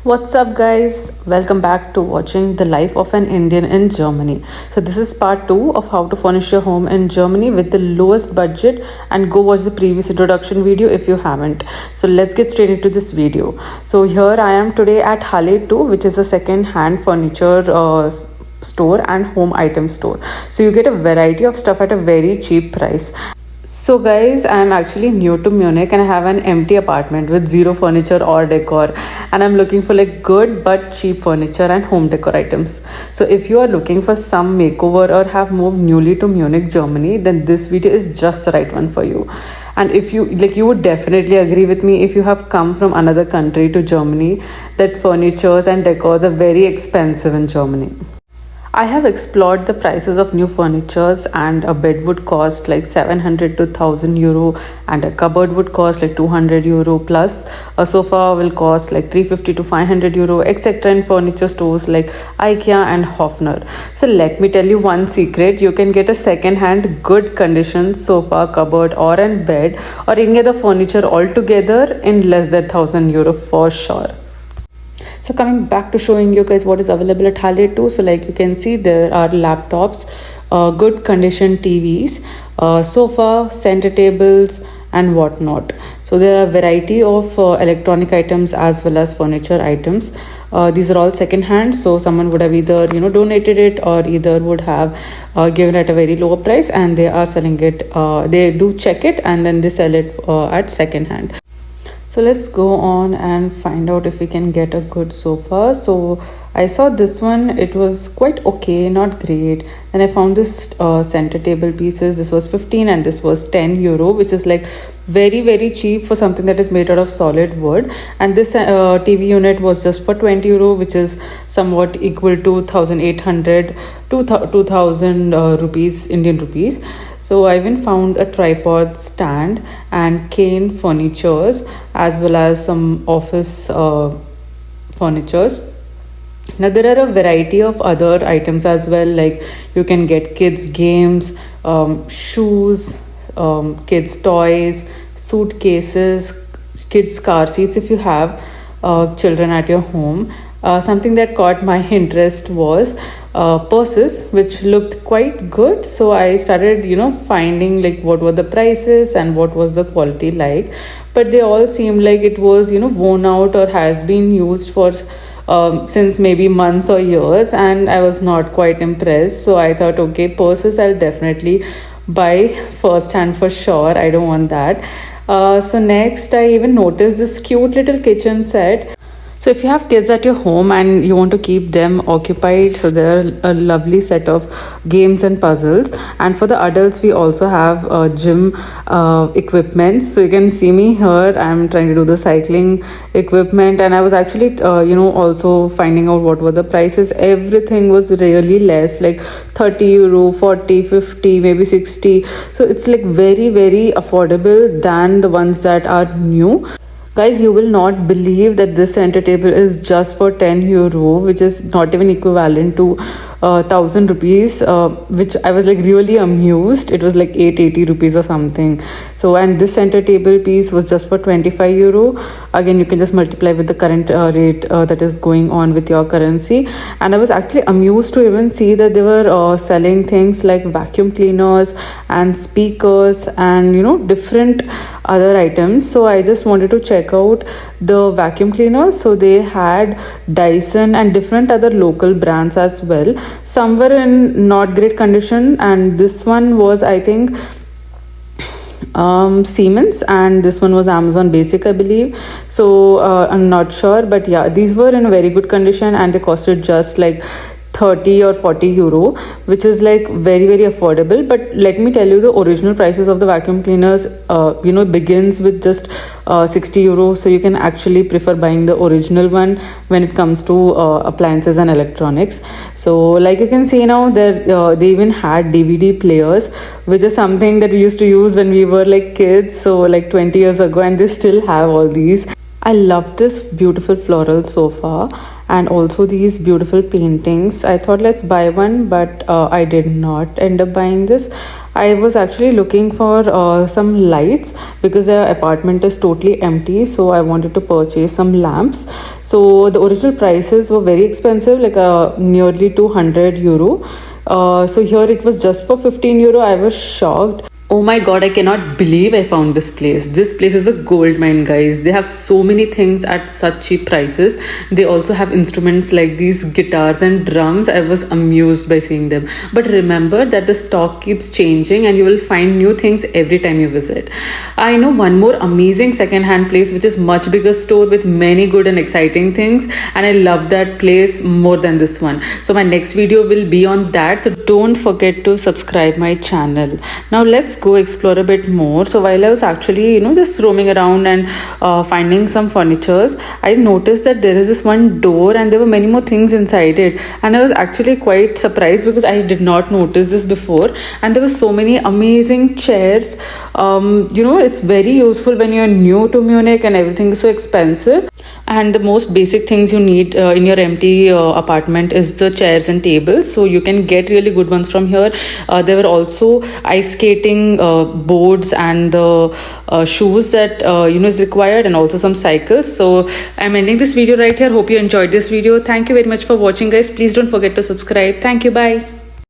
What's up, guys? Welcome back to watching the life of an Indian in Germany. So, this is part 2 of how to furnish your home in Germany with the lowest budget. And go watch the previous introduction video if you haven't. So, let's get straight into this video. So, here I am today at Halle 2, which is a second hand furniture store and home item store. So, you get a variety of stuff at a very cheap price. So guys, I'm actually new to Munich and I have an empty apartment with zero furniture or decor, and I'm looking for like good but cheap furniture and home decor items. So if you are looking for some makeover or have moved newly to Munich, Germany, then this video is just the right one for you. And if you like, you would definitely agree with me if you have come from another country to Germany that furnitures and decors are very expensive in Germany. I have explored the prices of new furnitures, and a bed would cost like 700 to 1000 euro, and a cupboard would cost like 200 euro, plus a sofa will cost like 350 to 500 euro, etc. in furniture stores like IKEA and Hofner. So let me tell you one secret: you can get a second hand good condition sofa, cupboard, or an bed, or any other furniture altogether in less than 1000 euro for sure. So coming back to showing you guys what is available at Halle 2. So like you can see, there are laptops, good condition TVs, sofa, center tables, and whatnot. So there are a variety of electronic items as well as furniture items. These are all second hand, so someone would have either donated it or either would have given it at a very lower price, and they are selling it. They do check it and then they sell it at second hand. So let's go on and find out if we can get a good sofa. So I saw this one, it was quite okay, not great. Then I found this center table pieces. This was 15 and this was 10 euro, which is like very cheap for something that is made out of solid wood. And this TV unit was just for 20 euro, which is somewhat equal to 1800 to 2000 rupees, Indian rupees. So I even found a tripod stand and cane furnitures, as well as some office furnitures. Now there are a variety of other items as well, like you can get kids games, shoes, kids toys, suitcases, kids car seats if you have children at your home. Something that caught my interest was purses, which looked quite good. So I started finding like what were the prices and what was the quality like, but they all seemed like it was worn out or has been used for since maybe months or years, and I was not quite impressed. So I thought, okay, purses I'll definitely buy first hand for sure. I don't want that. So next I even noticed this cute little kitchen set. So if you have kids at your home and you want to keep them occupied, so there are a lovely set of games and puzzles. And for the adults, we also have gym equipment. So you can see me here, I'm trying to do the cycling equipment, and I was actually also finding out what were the prices. Everything was really less, like 30 euro, 40, 50, maybe 60. So it's like very affordable than the ones that are new. Guys, you will not believe that this center table is just for 10 euro, which is not even equivalent to 1000 rupees, which I was like really amused. It was like 880 rupees or something. So, and this center table piece was just for 25 euro. Again, you can just multiply with the current rate that is going on with your currency. And I was actually amused to even see that they were selling things like vacuum cleaners and speakers and different other items. So I just wanted to check out the vacuum cleaners. So they had Dyson and different other local brands as well. Some were in not great condition, and this one was, I think, Siemens, and this one was Amazon Basic, I believe. So I'm not sure, but yeah, these were in very good condition and they costed just like 30 or 40 euro, which is like very affordable. But let me tell you, the original prices of the vacuum cleaners begins with just 60 euro. So you can actually prefer buying the original one when it comes to appliances and electronics. So like you can see now, they even had DVD players, which is something that we used to use when we were like kids, so like 20 years ago, and they still have all these. I love this beautiful floral sofa and also these beautiful paintings. I thought let's buy one, but I did not end up buying this. I was actually looking for some lights because the apartment is totally empty, so I wanted to purchase some lamps. So the original prices were very expensive, like nearly 200 euro. So here it was just for 15 euro. I was shocked. Oh my god, I cannot believe I found this place. This place is a gold mine, guys. They have so many things at such cheap prices. They also have instruments like these guitars and drums. I was amused by seeing them. But remember that the stock keeps changing and you will find new things every time you visit. I know one more amazing second-hand place which is much bigger store with many good and exciting things, and I love that place more than this one. So my next video will be on that. So don't forget to subscribe my channel. Now let's go explore a bit more. So while I was actually just roaming around and finding some furnitures, I noticed that there is this one door and there were many more things inside it, and I was actually quite surprised because I did not notice this before. And there were so many amazing chairs. It's very useful when you're new to Munich and everything is so expensive, and the most basic things you need in your empty apartment is the chairs and tables. So you can get really good ones from here. There were also ice skating boards and the shoes that is required, and also some cycles. So I'm ending this video right here. Hope you enjoyed this video. Thank you very much for watching, guys. Please don't forget to subscribe. Thank you. Bye.